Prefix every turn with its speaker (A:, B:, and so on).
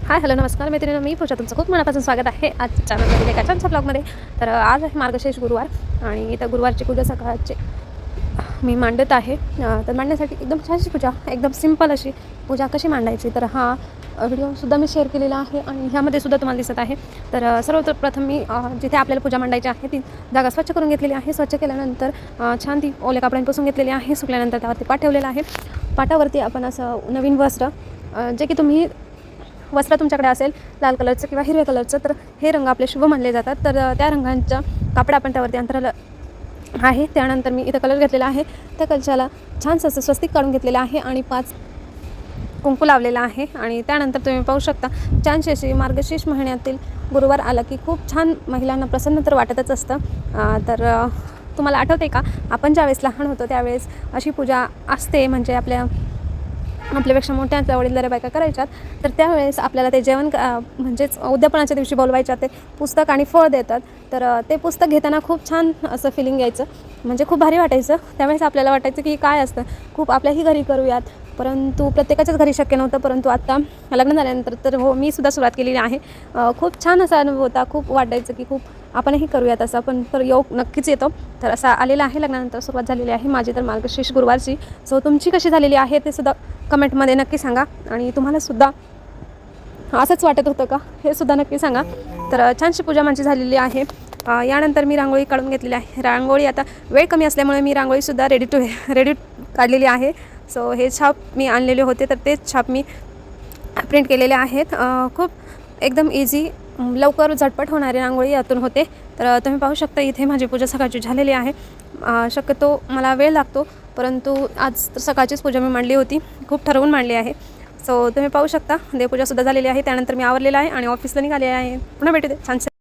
A: Hi hello नमस्कार मैत्रिणी, मी पूजा तुमचं खूप मनापासून स्वागत आहे आजच्या चॅनलमध्ये एका छानशा ब्लॉगमध्ये. तर आज आहे मार्गशीर्ष गुरुवार आणि इथं गुरुवारची पूजा सकाळची मी मांडत आहे. तर मांडण्यासाठी एकदम छानशी पूजा, एकदम सिंपल अशी पूजा कशी मांडायची, तर हा व्हिडिओसुद्धा मी शेअर केलेला आहे आणि ह्यामध्ये सुद्धा तुम्हाला दिसत आहे. तर सर्वप्रथम मी जिथे आपल्याला पूजा मांडायची आहे ती जागा स्वच्छ करून घेतलेली आहे. स्वच्छ केल्यानंतर छान ती ओल्या कपड्यांनी पुसून घेतलेली आहे. सुकल्यानंतर त्यावरती पाट ठेवलेला आहे. पाटावरती आपण असं नवीन वस्त्र, जे की तुम्ही वस्त्र तुमच्याकडे असेल लाल कलरचं किंवा हिरव्या कलरचं, तर हे रंग आपले शुभ मानले जातात. तर त्या रंगांचा कापड आपण त्यावरती अंतराला आहे. त्यानंतर मी इथं कलर घेतलेला आहे. त्या कलशाला छानसं असं स्वस्तिक काढून घेतलेलं आहे आणि 5 कुंकू लावलेला आहे. आणि त्यानंतर तुम्ही पाहू शकता छानशी अशी मार्गशीर्ष महिन्यातील गुरुवार आला की खूप छान महिलांना प्रसन्न तर वाटतच असतं. तर तुम्हाला आठवते का, आपण ज्यावेळेस लहान होतो त्यावेळेस अशी पूजा असते, म्हणजे आपल्यापेक्षा मोठ्या वडीलधाऱ्या बायका करायच्यात. तर त्यावेळेस आपल्याला ते जेवण म्हणजेच उद्यापनाच्या दिवशी बोलवायच्या, ते पुस्तक आणि फळ देतात. तर ते पुस्तक घेताना खूप छान असं फिलिंग यायचं, म्हणजे खूप भारी वाटायचं. त्यावेळेस आपल्याला वाटायचं की काय असतं, खूप आपल्याही घरी करूयात, परंतु प्रत्येकाच्याच घरी शक्य नव्हतं. परंतु आत्ता लग्न झाल्यानंतर तर हो, मी सुद्धा सुरुवात केलेली आहे. खूप छान असा अनुभव होता. खूप वाटायचं की खूप आपणही करूयात असं, पण तर योग नक्कीच येतो. तर असा आलेला आहे. लग्नानंतर सुरुवात झालेली आहे माझी तर मार्गशीर्ष गुरुवारची. सो तुमची कशी झालेली आहे ते सुद्धा कमेंटमध्ये नक्की सांगा. आणि तुम्हालासुद्धा असंच वाटत होतं का, हे सुद्धा नक्की सांगा. तर छानशी पूजा माझी झालेली आहे. यानंतर मी रांगोळी काढून घेतलेली आहे. रांगोळी आता वेळ कमी असल्यामुळे मी रांगोळीसुद्धा रेडी काढलेली आहे. सो हे छाप मी आणलेले होते, तर तेच छाप मी प्रिंट केलेले आहेत. खूप एकदम इझी, लवकर झटपट होणारी रांगोळी यातून होते. तर तुम्ही पाहू शकता इथे माझी पूजा सकाळची झालेली आहे. शक्यतो मला वेळ लागतो, परंतु आज सकाळचीच पूजा मी मांडली होती, खूप ठरवून मांडली आहे. सो तुम्ही पाहू शकता देवपूजासुद्धा झालेली आहे. त्यानंतर मी आवरलेला आहे आणि ऑफिसला निघाले आहे. पुन्हा भेटू दे छानसे.